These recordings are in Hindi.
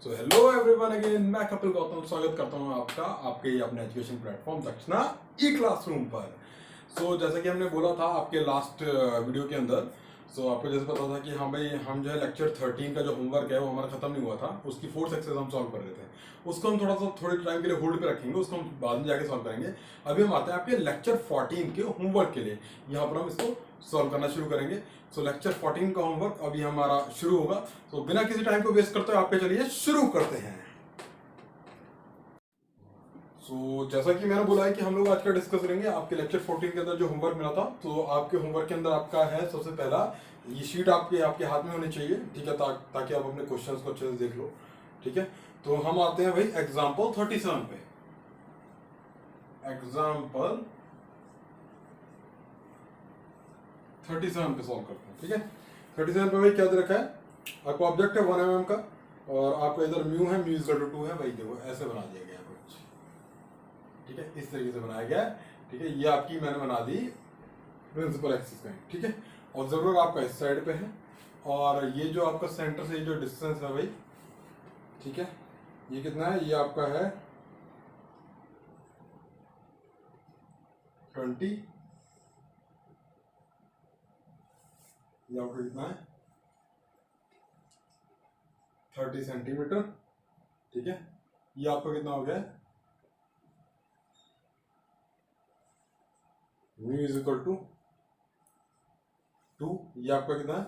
सो हेलो एवरीवन अगेन, मैं कपिल गौतम स्वागत करता हूं आपका आपके अपने एजुकेशन प्लेटफॉर्म दक्षिणा ई क्लासरूम पर। सो जैसा कि हमने बोला था आपके लास्ट वीडियो के अंदर, आपको जैसे पता था कि हाँ भाई हम जो है लेक्चर 13 का जो होमवर्क है वो हमारा खत्म नहीं हुआ था, उसकी 4th एक्सरसाइज हम सॉल्व कर रहे थे। उसको हम थोड़े टाइम के लिए होल्ड पे रखेंगे, उसको हम बाद में जाके सॉल्व करेंगे। अभी हम आते हैं आपके लेक्चर 14 के होमवर्क के लिए, यहाँ पर हम इसको सॉल्व करना शुरू करेंगे। लेक्चर 14 का होमवर्क अभी हमारा शुरू होगा। बिना किसी टाइम को वेस्ट करते हुए आपके चलिए शुरू करते हैं। जैसा कि मैंने बोला है कि हम लोग आज का डिस्कस करेंगे आपके लेक्चर 14 के अंदर जो होमवर्क मिला था। तो आपके होमवर्क के अंदर आपका है सबसे पहला ये शीट आपके हाथ में होनी चाहिए, ठीक है, ताकि आप अपने क्वेश्चंस को अच्छे से देख लो, ठीक है। तो हम आते हैं भाई एग्जाम्पल 37 पे। एग्जाम्पल 37 पे सॉल्व करते हैं, ठीक है। 37 पे भाई क्या दे रखा है, आपको ऑब्जेक्ट है 1 mm का और आपको इधर म्यू है, म्यू इक्वल टू 2 है। भाई देखो ऐसे बना दिया गया कुछ, ठीक है, इस तरीके से बनाया गया, ठीक है। ये आपकी मैंने बना दी प्रिंसिपल एक्सिस में, ठीक है। ऑब्जर्वर आपका इस साइड पे है और ये जो आपका सेंटर से जो डिस्टेंस है भाई, ठीक है, ये कितना है, ये आपका है 20, ये आपका कितना है 30 सेंटीमीटर, ठीक है। ये आपका कितना हो गया, म्यू इज इक्वल टू 2, ये आपका कितना है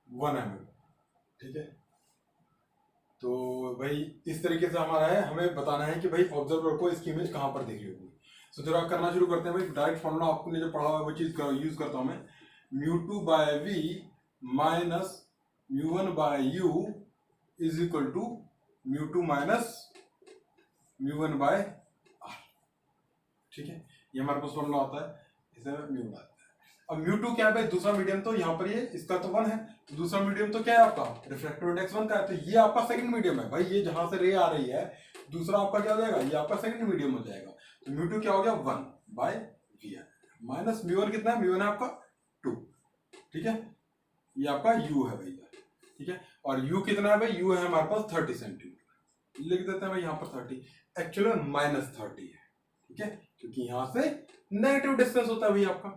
1 mm, ठीक है। तो भाई इस तरीके से हमारा है, हमें बताना है कि भाई ऑब्जर्वर को इसकी इमेज कहाँ पर दिख रही होगी। जरा करना शुरू करते हैं भाई। डायरेक्ट फॉर्मूला आपने जो पढ़ा हुआ है वो चीज यूज करता हूं मैं। μ2 by v minus μ1 by u is equal to μ2 minus μ1 by r, ठीक है। ये हमारे पास फॉर्मूला होता है, इसे म्यू बनाते हैं। अब μ2 क्या है भाई, दूसरा मीडियम, तो यहाँ पर ये इसका तो 1 है, तो दूसरा मीडियम तो क्या है आपका रिफ्रैक्टिव इंडेक्स 1 का है, तो ये आपका सेकंड मीडियम है भाई। ये जहां से रे आ रही है दूसरा आपका क्या हो जाएगा, ये आपका सेकंड मीडियम हो जाएगा। तो μ2 क्या हो गया 1 बाय v माइनस μ1 कितना है, μ1 है आपका 2, ठीक है। ये आपका u है भैया, ठीक है। और u कितना है भाई, u है हमारे पास 30 सेंटीमीटर, लिख देते हैं भाई यहाँ पर 30, एक्चुअली -30 है, ठीक है, क्योंकि यहाँ से नेगेटिव डिस्टेंस होता है भाई आपका।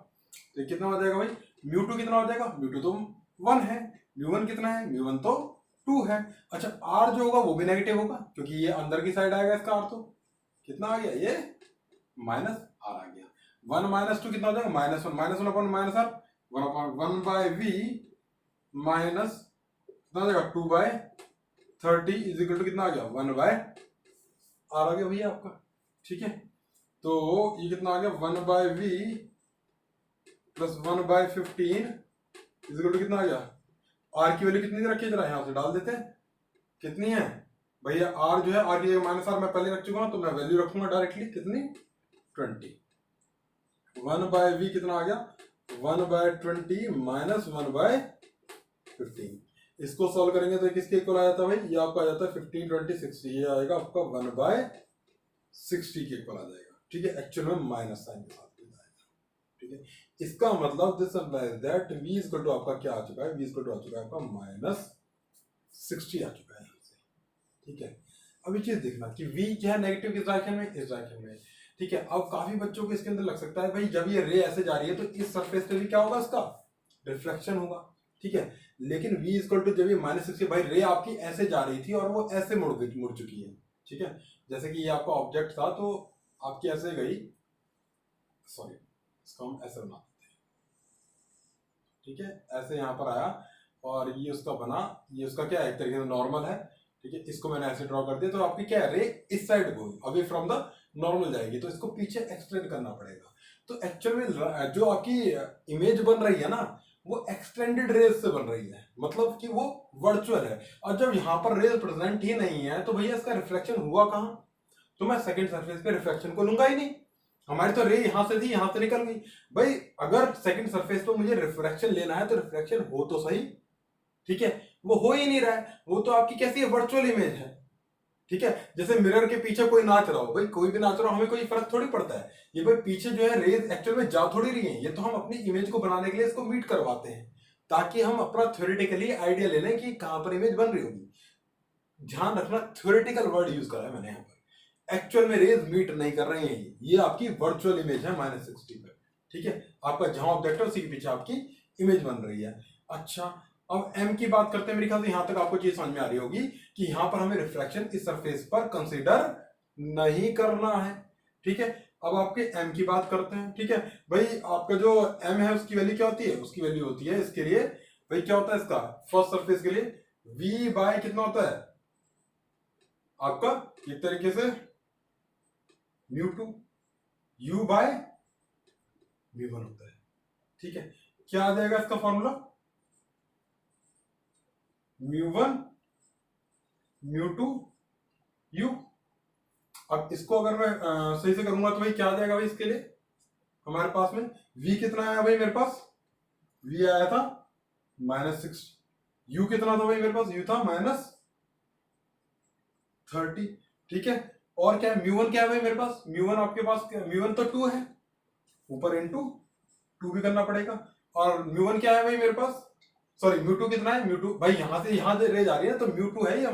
तो कितना हो जाएगा भाई, μ2 कितना हो जाएगा, μ2 तो 1 है, μ1 कितना है, μ1 तो 2 है। अच्छा r जो होगा वो भी नेगेटिव होगा, क्योंकि ये अंदर की साइड आएगा, इसका r तो कितना आ गया, ये माइनस r आ गया। 1 माइनस 2 कितना हो जाएगा, -1, -1 upon minus r, 1 upon 1 by v minus कितना हो जाएगा 2 बाय 30 इज इक्वल टू कितना आ गया 1 बाय r आ गया भैया आपका, ठीक है। तो ये कितना आ गया 1 by v plus 1 by 15 is equal to कितना आ गया, r की वैल्यू कितनी रखी है, जरा यहाँ से डाल देते हैं, कितनी है भैया, r जो है r की जगह माइनस r मैं पहले रख चुका हूँ, तो मैं वैल्यू रखूंगा डायरेक्टली, कितनी 20। 1 बाय v कितना आ गया 1 बाय 20 माइनस 1 बाय 15। इसको सॉल्व करेंगे तो किसके इक्वल आ जाता है भाई, ये आपका आ जाता है 15 20 60, ये आएगा आपका 1 बाय 60 के इक्वल आ जाएगा, ठीक है। एक्चुअल में माइनस साइन के साथ आएगा, ठीक है। इसका मतलब this implies that v equal to आपका क्या आ चुका है, v इक्वल टू आ चुका है आपका -60 आ चुका है यहाँ से, ठीक है। अब ये चीज देखना कि v क्या है नेगेटिव किस डायरेक्शन में, इस डायरेक्शन में, ठीक है। अब काफी बच्चों को इसके अंदर लग सकता है भाई जब ये रे ऐसे जा रही है तो इस सरफेस पे भी क्या होगा, इसका रिफ्लेक्शन होगा, ठीक है। लेकिन v इक्वल टू जब ये -60 भाई रे आपकी ऐसे जा रही थी और वो ऐसे मुड़ चुकी है, ठीक है। जैसे कि ये आपका ऑब्जेक्ट था तो आपकी ऐसे गई, सॉरी इसको हम ऐसे बना देते हैं, ठीक है, ऐसे यहाँ पर आया और ये उसका बना, ये उसका क्या है एक तरीके से नॉर्मल है, ठीक है। इसको मैंने ऐसे ड्रॉ कर दिया, तो आपकी क्या है रे इस साइड को अवे फ्रॉम द नॉर्मल जाएगी, तो इसको पीछे एक्सटेंड करना पड़ेगा। तो एक्चुअल में जो आपकी इमेज बन रही है ना वो एक्सटेंडेड रेज से बन रही है, मतलब कि वो वर्चुअल है। और जब यहाँ पर रेज प्रेजेंट ही नहीं है तो भैया इसका रिफ्लेक्शन हुआ कहाँ, तो मैं सेकंड सरफेस पे रिफ्लेक्शन को लूंगा ही नहीं। हमारी तो रे यहाँ से थी, यहाँ से निकल गई भाई। अगर सेकंड सरफेस पे मुझे रिफ्लेक्शन लेना है तो रिफ्लेक्शन हो तो सही, ठीक है, वो हो ही नहीं रहा है, वो तो आपकी कैसी है वर्चुअल इमेज है, ठीक है। जैसे मिरर के पीछे कोई नाच रहा हो, भाई कोई भी नाच रहा हो हमें कोई फर्क थोड़ी पड़ता है, ये भाई पीछे जो है रेज एक्चुअल में जा थोड़ी रही है, ये तो हम अपनी इमेज को बनाने के लिए इसको मीट करवाते हैं, ताकि हम अपना थ्योरेटिकली आइडिया ले लें कि कहां पर इमेज बन रही होगी। ध्यान रखना, थ्योरेटिकल वर्ड यूज करा है मैंने यहाँ पर, एक्चुअल में रेज मीट नहीं कर रहे हैं। ये आपकी वर्चुअल इमेज है -60 पर, ठीक है। आपका जहां ऑब्जेक्ट है उसी के पीछे आपकी इमेज बन रही है। अच्छा, अब m की बात करते हैं। मेरे ख्याल से यहां तक आपको चीज समझ में आ रही होगी कि यहां पर हमें रिफ्रैक्शन इस सरफेस पर कंसीडर नहीं करना है, ठीक है। अब आपके m की बात करते हैं, ठीक है भाई। आपका जो m है उसकी वैल्यू क्या होती है, उसकी वैल्यू होती है इसके लिए भाई, क्या होता है इसका फर्स्ट सरफेस के लिए v बाय कितना होता है आपका, एक तरीके से μ2 u बाय v1 होता है, ठीक है। क्या आ जाएगा इसका फॉर्मूला, μ1 μ2 u। अब इसको अगर मैं सही से करूंगा तो भाई क्या आ जाएगा भाई, इसके लिए हमारे पास में v कितना आया भाई, मेरे पास v आया था -6, u कितना था भाई मेरे पास, u था -30, ठीक है। और क्या है μ1, क्या है भाई मेरे पास, μ1 आपके पास μ1 तो 2 है, ऊपर इंटू 2 भी करना पड़ेगा। और μ1 क्या है भाई मेरे पास, सॉरी μ2 कितना है, μ2 भाई यहां से यहां रेज आ रही है तो μ2 है, ये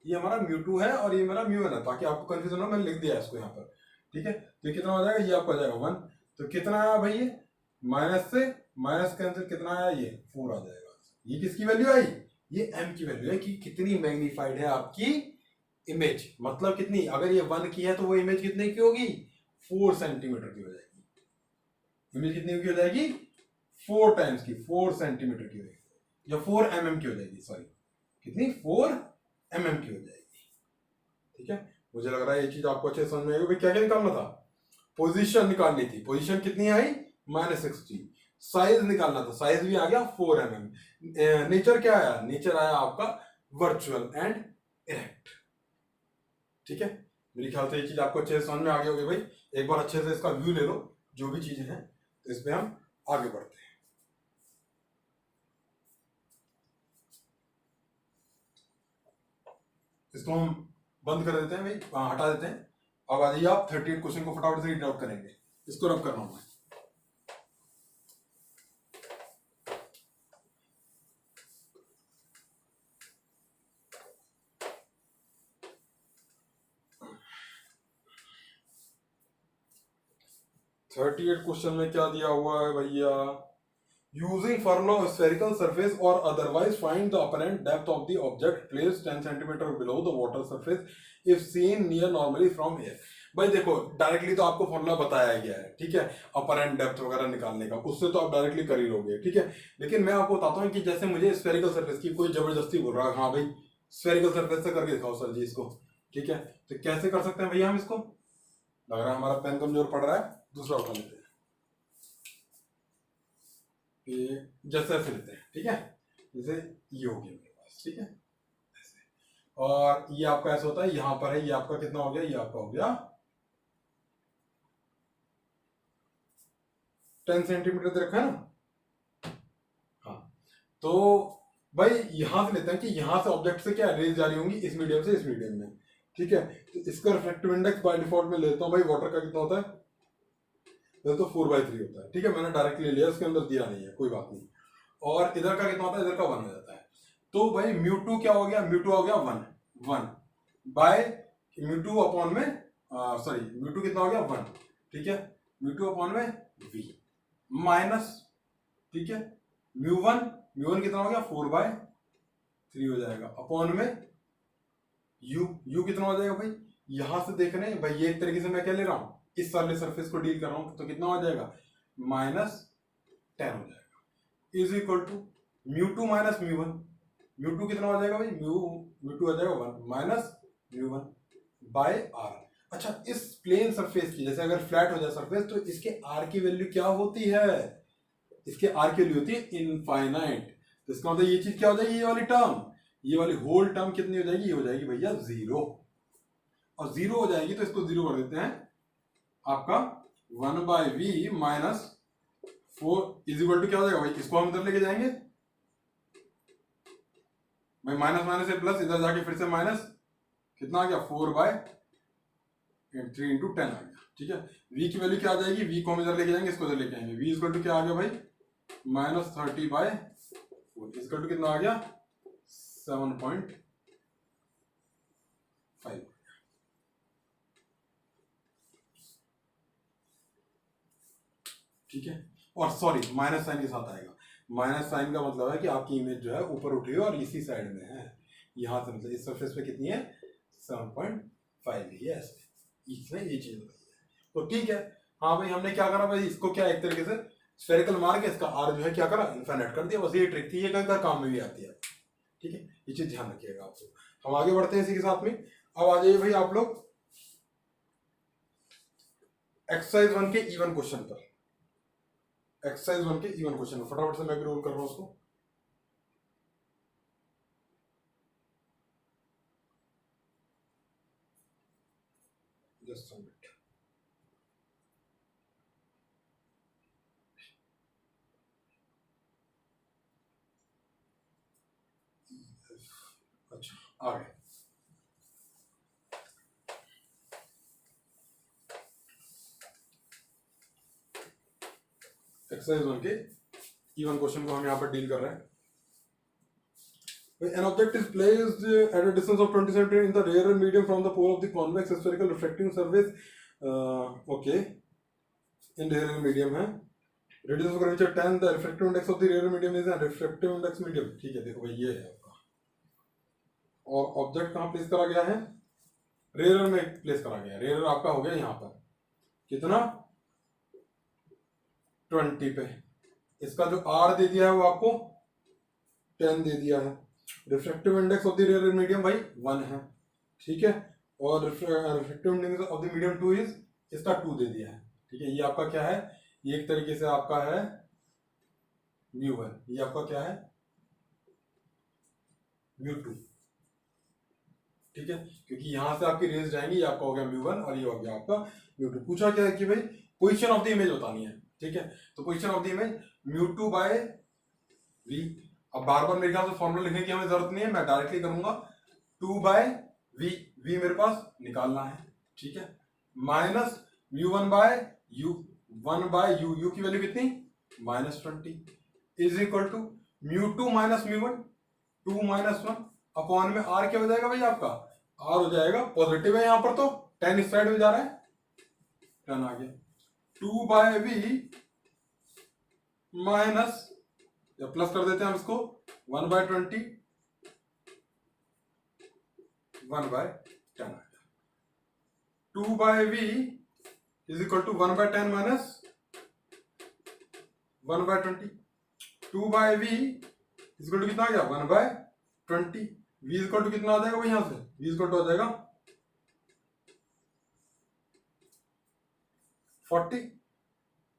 हमारा μ2 है और ये मेरा μ1 है, ताकि आपको कंफ्यूजन हो मैंने लिख दिया है इसको यहाँ पर, ठीक है। तो ये कितना हो जाएगा, ये आपको आ जाएगा 1। तो कितना आया भाई, ये माइनस से माइनस कैंसिल, कितना आया, ये 4 आ जाएगा। ये किसकी वैल्यू आई, ये m की वैल्यू है कि कितनी मैग्नीफाइड है आपकी इमेज, मतलब कितनी, अगर ये 1 की है तो वो इमेज कितने की होगी, 4 सेंटीमीटर की हो जाएगी। इमेज कितनी की हो जाएगी, 4 टाइम्स की, 4 सेंटीमीटर की हो जाएगी, या 4 mm की हो जाएगी, सॉरी कितनी, 4 mm की हो जाएगी, ठीक है। मुझे लग रहा है ये चीज आपको अच्छे समझ में आएगी। क्या क्या निकालना था, पोजीशन निकालनी थी, पोजीशन कितनी आई -60, साइज निकालना था, साइज भी आ गया 4 mm। नेचर क्या आया, नेचर आया आपका वर्चुअल एंड इरेक्ट, ठीक है। मेरे ख्याल से ये चीज आपको अच्छे से समझ में आ गई होगी भाई। एक बार अच्छे से इसका व्यू ले लो जो भी चीजें हैं, तो इस पे हम आगे बढ़ते हैं। इसको हम बंद कर देते हैं भाई, हटा देते हैं। अब आ जाइए आप 38 क्वेश्चन को फटाफट से रीड आउट करेंगे, इसको रब करना होगा। क्वेश्चन में क्या दिया हुआ है भैया, using formula of spherical surface और otherwise find the apparent depth of the object placed 10 centimetre below the water surface if seen near normally from here. भाई देखो, डायरेक्टली तो आपको फॉर्मूला बताया गया है, ठीक है, अपरेंट डेप्थ वगैरह निकालने का, उससे तो आप डायरेक्टली कर ही लोगे, ठीक है। लेकिन मैं आपको बताता हूँ कि जैसे मुझे स्फेरिकल सरफेस की कोई जबरदस्ती बोल रहा है, हाँ भाई स्फेरिकल सरफेस से करके दिखाओ सर जी इसको, ठीक है। तो कैसे कर सकते हैं भैया हम इसको, लग रहा है हमारा पेन कमजोर पड़ रहा है, दूसरा उठा लेते हैं, जैसे ऐसे लेते हैं, ठीक है। जैसे ये हो गया मेरे पास, ठीक है, ऐसे। और ये आपका ऐसा होता है, यहां पर है, ये आपका कितना हो गया, ये आपका हो गया 10 सेंटीमीटर दे रखा है ना। हाँ, तो भाई यहां से लेते हैं कि यहां से ऑब्जेक्ट से क्या रेज जारी होंगी, इस मीडियम से इस मीडियम में, ठीक है। तो इसका रिफ्रैक्टिव इंडेक्स बाय डिफॉल्ट में लेता हूं भाई, वाटर का कितना होता है, तो 4/3 होता है, ठीक है। मैंने डायरेक्टली ले लिया, इसके अंदर दिया नहीं है, कोई बात नहीं। और इधर का कितना होता है, इधर का 1 हो जाता है। तो भाई μ2 क्या हो गया, μ2 हो गया 1 बाय μ2 अपॉन में, सॉरी μ2 कितना हो गया 1, ठीक है, μ2 अपॉन में v माइनस, ठीक है, μ1 कितना हो गया 4/3 हो जाएगा, अपॉन में u कितना हो जाएगा भाई, यहां से देख रहे हैं भाई, ये एक तरीके से मैं क्या ले रहा हूं, इस वाले सरफेस को डील कर रहा हूं, तो कितना हो जाएगा -10 हो जाएगा, इज इक्वल टू μ2 माइनस μ1, μ2 कितना हो जाएगा भाई, μ2 हो जाएगा 1 माइनस μ1 बाय r। अच्छा, इस प्लेन सरफेस की, जैसे अगर फ्लैट हो जाए सरफेस तो इसके r की वैल्यू क्या होती है, इसके r की वैल्यू होती है इनफाइनाइट। तो इसका मतलब ये चीज क्या हो जाएगी, ये वाली टर्म, ये वाली होल टर्म कितनी हो जाएगी, ये हो जाएगी भैया 0, और 0 हो जाएगी तो इसको 0 कर देते हैं, आपका 1/v minus 4 is equal to क्या हो जाएगा भाई, इसको हम इधर लेके जाएंगे भाई, माइनस माइनस से प्लस, इधर जाके फिर से माइनस, कितना आ गया 4/3 इंटू 10 आ गया, ठीक है। v की वैल्यू क्या आ जाएगी, v को हम इधर लेके जाएंगे, इसको इधर लेके आएंगे, v इक्वल टू क्या आ गया भाई -30/10 इक्वल टू कितना आ गया 7.5। ठीक है, और सॉरी माइनस साइन के साथ आएगा। माइनस साइन का मतलब है कि आपकी इमेज जो है ऊपर उठी है और इसी साइड में है, यहां से मतलब इस सरफेस पे कितनी है 7.5 ही है ऐसे, इसमें ये चीज बताई है। तो ठीक है, हाँ भाई हमने क्या करा भाई, इसको क्या एक तरीके से स्फेरिकल मार के इसका आर जो है क्या करा इनफाइनाइट कर दिया, बस ये ट्रिक थी, ये कई काम में भी आती है। ठीक है, ये चीज ध्यान रखिएगा आपको। हम आगे बढ़ते हैं इसी के साथ में। अब आ जाइए भाई आप लोग एक्सरसाइज 1 के इवन क्वेश्चन पर। एक्सरसाइज 1 के इवन क्वेश्चन फटाफट से मैं भी रोल कर रहा हूं उसको। Just minute. अच्छा आ गए। एक्सरसाइज 1 के इवन क्वेश्चन को हम यहाँ पर डील कर रहे हैं। An object is placed at a distance of 20 cm in the rear medium from the pole of the convex spherical reflecting surface. Okay, in rear medium है, radius of curvature 10, the refractive index of the rear medium is a refractive index medium. ठीक है, देखो भाई ये है आपका, और ऑब्जेक्ट कहाँ प्लेस करा गया है, रेयर में प्लेस करा गया है। रेयर आपका हो गया यहाँ पर कितना 20 पे, इसका जो आर दे दिया है वो आपको 10 दे दिया है। Refractive index of the rare medium भाई 1 है, ठीक है, और refractive index of the medium 2 is, इसका 2 दे दिया है। ठीक है, ये आपका क्या है, ये एक तरीके से आपका है μ1, ये आपका क्या है μ2। ठीक है, क्योंकि यहां से आपकी रेज जाएंगी, ये आपका हो गया μ1 और ये हो गया आपका μ2। पूछा क्या है कि भाई पोजीशन ऑफ द इमेज बतानी है। ठीक है, तो position of the image μ2 by v। अब बार बार मेरे ख्याल से फॉर्मूला लिखने की हमें जरूरत नहीं है, मैं डायरेक्टली करूंगा 2 बाय v, v मेरे पास निकालना है। ठीक है, minus μ1 by u, 1 by u, u की वैल्यू कितनी -20 is equal to μ2 minus μ1, 2 minus 1 upon में r क्या हो जाएगा भाई आपका, r हो जाएगा पॉजिटिव है यहाँ पर तो 10 इस साइड में जा रहा है, 10 आ गया 2 बाय v माइनस, या प्लस कर देते हैं हम इसको 1 बाय 20, 1 बाय 10 आ गया। 2 by v is equal to 1 by 10 minus 1 by 20। 2 by v is equal to कितना आ गया 1 by 20। v is equal to कितना आ जाएगा भाई यहां से, v इज इक्वल टू आ जाएगा 40।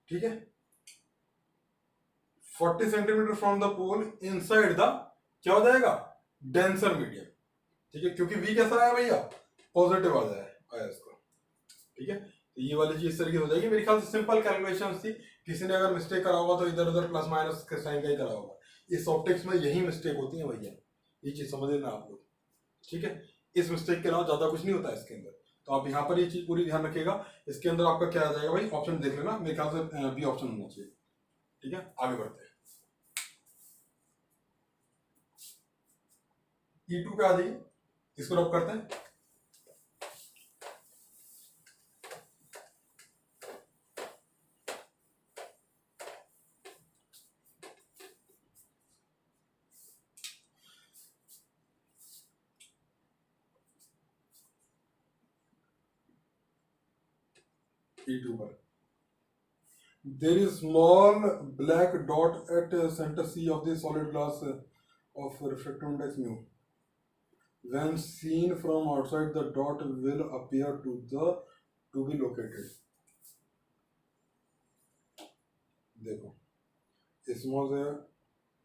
ठीक है, 40 centimetre from the pole inside the, क्या हो जाएगा डेंसर मीडियम। ठीक है, क्योंकि v कैसा आया भैया पॉजिटिव आ आया इसको। ठीक है, तो ये वाली चीज इस तरीके हो जाएगी। मेरे ख्याल से सिंपल कैलकुलेशन थी, किसी ने अगर मिस्टेक करा होगा तो इधर उधर प्लस माइनस के साइन का ही करा होगा। इस ऑप्टिक्स में यही मिस्टेक होती है भैया, ये चीज समझ लेना आप लोग। ठीक है, इस मिस्टेक के अलावा ज्यादा कुछ नहीं होता है इसके अंदर, तो आप यहाँ पर ये चीज पूरी ध्यान रखिएगा। इसके अंदर आपका क्या आ जाएगा भाई, ऑप्शन देख लेना, मेरे ख्याल से बी ऑप्शन होना चाहिए। ठीक है, आगे बढ़ते हैं। E2 पे आ जाइए, इसको रब करते हैं। E2 पर there is small black dot at center C of the solid glass of refractive index mu. When seen from outside, the dot will appear to be located. देखो स्मॉल से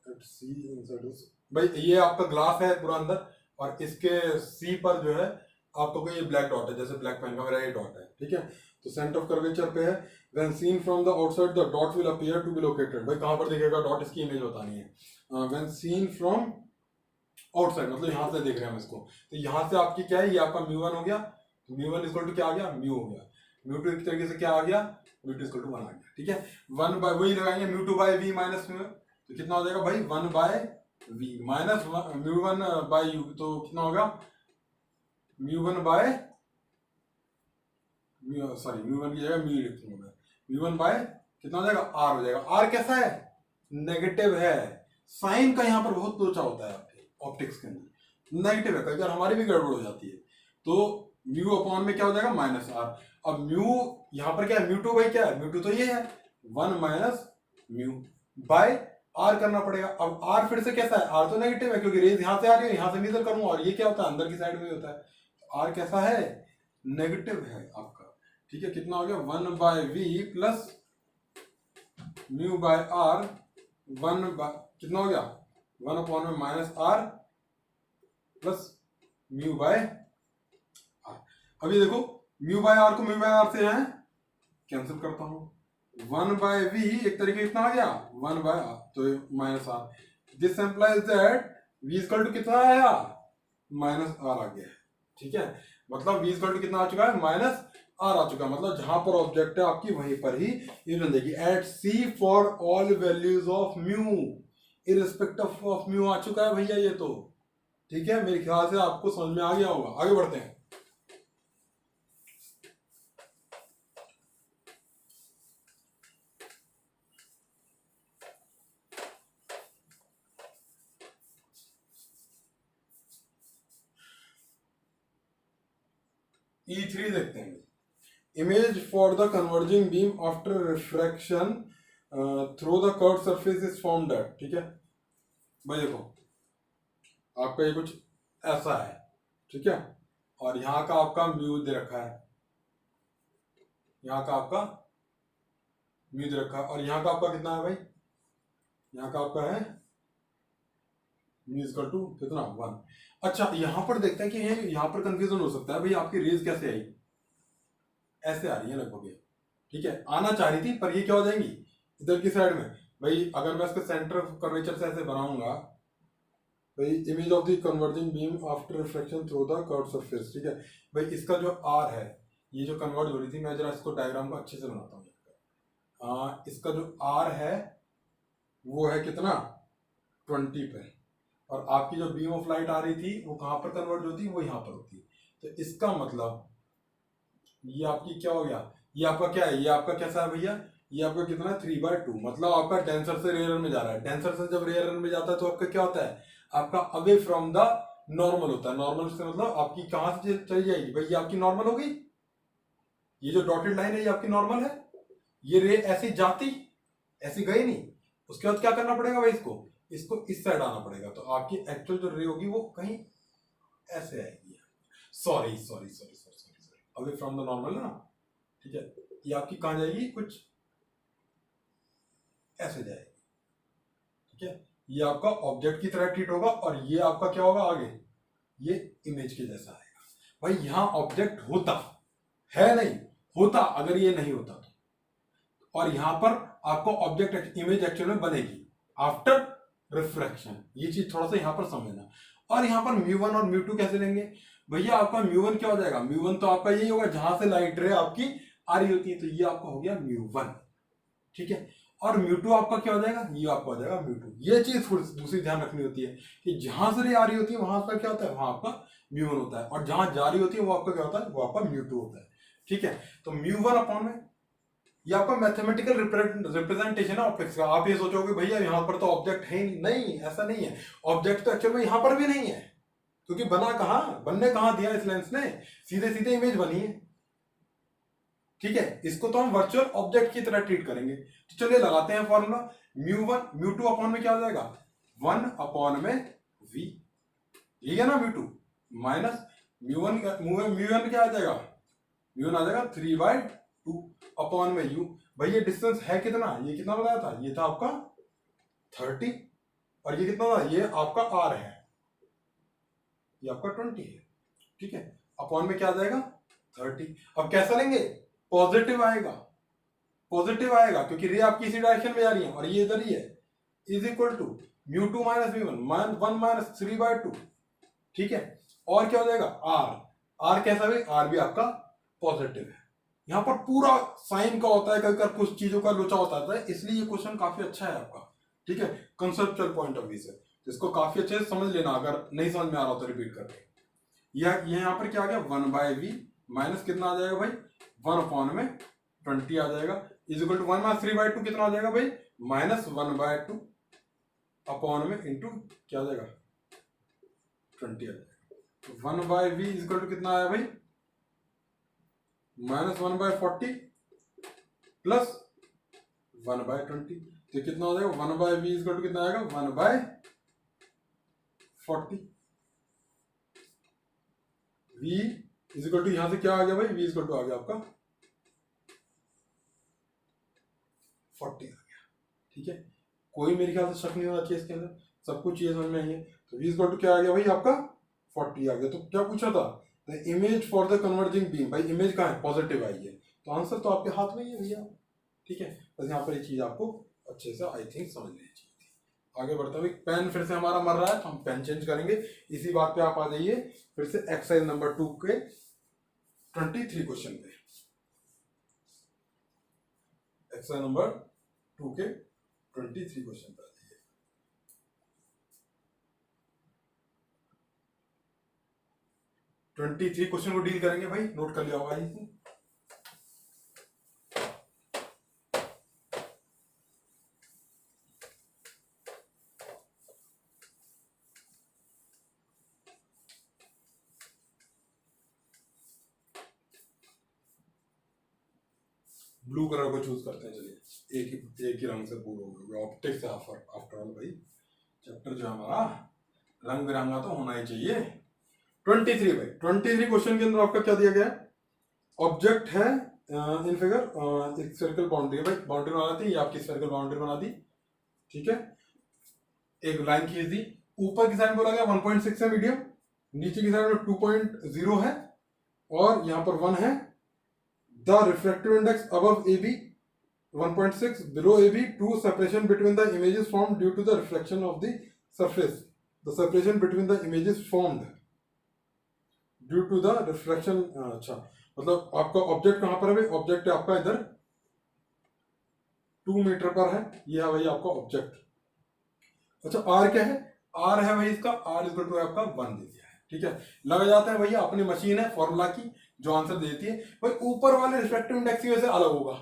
at C inside this, भाई ये आपका ग्लास है पूरा अंदर, और इसके C पर जो है आपको कोई ब्लैक डॉट है, जैसे ब्लैक पेन का मेरा ये डॉट है। ठीक है, तो सेंटर ऑफ कर्वेचर पे है। When seen from the outside, the dot will appear to be located. भाई कहाँ पर दिखेगा डॉट, इसकी इमेज बतानी है। When seen from outside मतलब यहाँ से देख रहे हैं हम इसको, तो यहाँ से आपकी क्या है, ये आपका μ1 हो गया, तो μ1 इक्वल टू क्या आ गया, म्यू हो गया। μ2 एक तरीके से क्या आ गया, μ2 इक्वल टू 1 आ गया। ठीक है, 1 बाय वही लगाएंगे μ2 बाय v माइनस म्यू, तो कितना हो जाएगा भाई 1 बाय v माइनस म्यू1 बाय यू, तो कितना होगा म्यू1 बाय सॉरी म्यू1 की जगह म्यू लिख दूंगा मैं, म्यू1 बाय कितना हो जाएगा आर हो जाएगा। आर कैसा है, नेगेटिव है। साइन का यहाँ पर बहुत लोचा होता है आपके ऑप्टिक्स के अंदर, नेगेटिव है, कई बार हमारी भी गड़बड़ हो जाती है। तो म्यू अपॉन में क्या हो जाएगा माइनस आर। अब म्यू यहाँ पर क्या है, म्यू टू बाई क्या है, म्यू टू तो ये है 1 माइनस म्यू बाय आर करना पड़ेगा। अब आर फिर से कैसा है, आर तो नेगेटिव है क्योंकि रेज यहाँ से आ रही है, यहाँ से नीचे करूंगा और ये क्या होता है अंदर की साइड में होता है, तो आर कैसा है नेगेटिव है आपका। ठीक है, कितना हो गया 1 by v plus mu by r, 1 by कितना हो गया 1 अपॉन में minus r plus mu by r. अभी देखो म्यू बाय आर को म्यू बाय आर से है कैंसिल करता हूं, 1 बाय वी एक तरीके कितना आ गया 1 बाय आर, तो minus r. This implies that v equal to कितना आया माइनस आर आ गया। ठीक है, मतलब वी इक्वल टू कितना आ चुका है माइनस आर आ चुका है, मतलब जहां पर ऑब्जेक्ट है आपकी वहीं पर ही ये बन जाएगी। At C for all values of mu irrespective of mu आ चुका है भैया ये तो। ठीक है, मेरे ख्याल से आपको समझ में आ गया होगा। आगे बढ़ते हैं। E3 देखते हैं। Image for the converging beam after refraction through the curved surface is formed at. ठीक है भाई, देखो आपका ये कुछ ऐसा है, ठीक है, और यहाँ का आपका म्यू दे रखा है, यहाँ का आपका म्यू दे रखा है, और यहाँ का आपका कितना है भाई, यहाँ का आपका है म्यू इक्वल टू कितना 1। अच्छा, यहाँ पर देखते हैं कि यहाँ पर कंफ्यूजन हो सकता है भाई, आपकी रेज कैसे आई, ऐसे आ रही है लगभग, ठीक है, आना चाह रही थी पर ये क्या हो जाएंगी इधर की साइड में। भाई अगर मैं इसका सेंटर कर्वेचर से ऐसे बनाऊंगा, भाई image of the converging beam after reflection through the curved surface. ठीक है भाई, इसका जो आर है, ये जो कन्वर्ट हो रही थी, मैं जरा इसको डायग्राम को अच्छे से बनाता हूँ। इसका जो आर है वो है कितना 20 पे, और आपकी जो बीम ऑफ लाइट आ रही थी वो कहाँ पर कन्वर्ट होती है, वो यहाँ पर होती है। तो इसका मतलब ये आपकी क्या हो गया, ये आपका क्या है, ये आपका कैसा है भैया, ये आपका कितना है 3/2, मतलब आपका डेंसर से रेयर में जा रहा है। डेंसर से जब रेयर में जाता है तो आपका क्या होता है, आपका अवे फ्रॉम द नॉर्मल होता है। नॉर्मल से मतलब आपकी कहां से चली जाएगी भाई, ये आपकी नॉर्मल हो गई, ये जो डॉटेड लाइन है ये आपकी नॉर्मल है। ये रे ऐसी जाती ऐसी गई नहीं, उसके बाद क्या करना पड़ेगा भाई, इसको इस साइड आना पड़ेगा, तो आपकी एक्चुअल जो रे होगी वो कहीं ऐसे आएगी। Sorry sorry sorry sorry sorry, away from the normal ना, ठीक है, ये आपकी कहां जाएगी, कुछ ऐसे जाएगी। ठीक है, ये आपका ऑब्जेक्ट की तरह ट्रीट होगा, और ये आपका क्या होगा आगे, ये इमेज के जैसा आएगा। भाई यहां ऑब्जेक्ट होता है नहीं होता, अगर ये नहीं होता तो, और यहां पर आपको ऑब्जेक्ट इमेज एक्चुअल में बनेगी आफ्टर रिफ्रैक्शन। ये चीज थोड़ा सा यहां पर समझना। और यहां पर म्यू1 और म्यू2 कैसे लेंगे भैया, आपका म्यू1 क्या हो जाएगा, म्यू1 तो आपका यही होगा जहां से लाइट रे आपकी आ रही होती है, तो ये आपका हो गया म्यू1। ठीक है, और म्यू2 आपका क्या हो जाएगा, ये आपका हो जाएगा म्यू2। ये चीज दूसरी ध्यान रखनी होती है कि जहां से रे आ रही होती है वहां पर क्या होता है, वहां आपका म्यू1 होता है, और जहां जा रही होती है वो आपका क्या होता है, वो आपका म्यू2 होता है। ठीक है, तो म्यू1 अपॉन में ये आपका मैथमेटिकल रिप्रेजेंटेशन है ऑब्जेक्ट का। आप ये सोचोगे भैया यहाँ पर तो ऑब्जेक्ट है ही नहीं, ऐसा नहीं है, ऑब्जेक्ट तो एक्चुअल में यहाँ पर भी नहीं है, क्योंकि बना कहाँ, बनने कहाँ दिया इस लेंस ने, सीधे सीधे इमेज बनी है। ठीक है, इसको तो हम वर्चुअल ऑब्जेक्ट की तरह ट्रीट करेंगे। तो चलिए लगाते हैं फॉर्मूला, म्यू1 म्यू2 अपॉन में क्या हो जाएगा 1 अपॉन में v, ठीक है ना, म्यू2 माइनस म्यू1 क्या आ जाएगा, म्यू1 आ जाएगा 3/2 अपॉन में u। भाई ये डिस्टेंस है कितना, ये कितना बताया था, ये था आपका 30, और ये कितना था, ये आपका r है, ये आपका 20 है। ठीक है, अपॉन में क्या आ जाएगा 30। अब कैसा लेंगे, पॉजिटिव आएगा, पॉजिटिव आएगा क्योंकि रे आपकी इसी डायरेक्शन में जा रही है और ये इधर ही है, इज इक्वल टू म्यू2 माइनस म्यू1 1 माइनस 3/2। ठीक है, और क्या हो जाएगा r कैसा है, r भी आपका पॉजिटिव है। यहाँ पर पूरा साइन का होता है, कभी कभी कुछ चीजों का लोचा होता है, इसलिए ये क्वेश्चन काफी अच्छा है आपका। ठीक है, कंसेप्चुअल पॉइंट ऑफ व्यू से। तो इसको काफी अच्छे से समझ लेना, अगर नहीं समझ में आ रहा हो तो रिपीट करके। यह यहाँ पर क्या आ गया 1/v माइनस कितना आ जाएगा भाई 1/20 आ जाएगा, इज इक्वल टू 1 माइनस 3/2 कितना आ जाएगा भाई -1/2 अपॉन में इंटू क्या आ जाएगा 20 आ जाएगा। 1/v इज इक्वल टू कितना आया भाई -1/40 प्लस 1/20, तो कितना हो जाएगा 1/v इज इक्वल टू कितना आएगा 1/40। v इज इक्वल टू यहां से क्या आ गया भाई v इज इक्वल टू आ गया आपका 40 आ गया। ठीक है, कोई मेरे ख्याल से शक नहीं होना चाहिए इसके अंदर, सब कुछ चीजें समझ में आई है। तो v इज इक्वल टू क्या आ गया भाई आपका 40 आ गया। तो क्या पूछा था the image for the converging beam, भाई इमेज कहाँ है पॉजिटिव आई है, तो आंसर तो आपके हाथ में ही है भैया। ठीक है, बस यहाँ पर ये चीज आपको अच्छे से आई थिंक समझ लेनी चाहिए थी। आगे बढ़ते हुए पेन फिर से हमारा मर रहा है तो हम पेन चेंज करेंगे। इसी बात पे आप आ जाइए फिर से एक्सरसाइज नंबर 2 के 23 क्वेश्चन पे। एक्सरसाइज नंबर 2 के 23 क्वेश्चन पे आ जाइए। ट्वेंटी 23 क्वेश्चन को डील करेंगे भाई, नोट कर लिया होगा इसमें। ब्लू कलर को चूज करते हैं, चलिए एक ही रंग से पूरा हो गया ऑप्टिक्स है आफ्टर ऑल भाई, चैप्टर जो हमारा रंग बिरंगा तो होना ही चाहिए। 23 भाई 23 क्वेश्चन के अंदर आपका क्या दिया गया है, ऑब्जेक्ट है इन फिगर एक सर्कल बाउंड्री है भाई, बाउंड्री बना दी, ये आपकी सर्कल बाउंड्री बना दी। ठीक है, एक लाइन खींच दी, ऊपर की साइड बोला गया 1.6 है मीडियम, नीचे की साइड में 2.0 है और यहाँ पर 1 है। The refractive index above AB 1.6, below AB 2, separation between the images formed due to the reflection of the surface. The separation between the images formed due to the reflection, अच्छा मतलब आपका ऑब्जेक्ट कहाँ पर है भाई, ऑब्जेक्ट है आपका इधर 2 मीटर पर है, ये है भाई आपका ऑब्जेक्ट। अच्छा आर क्या है, आर है भाई इसका आर इक्वल टू आपका 1 दे दिया है। ठीक है, लग जाते हैं भैया, अपनी मशीन है फॉर्मूला की जो आंसर देती है भाई, ऊपर वाले रिफ्लेक्टिव इंडेक्स की वजह से अलग होगा,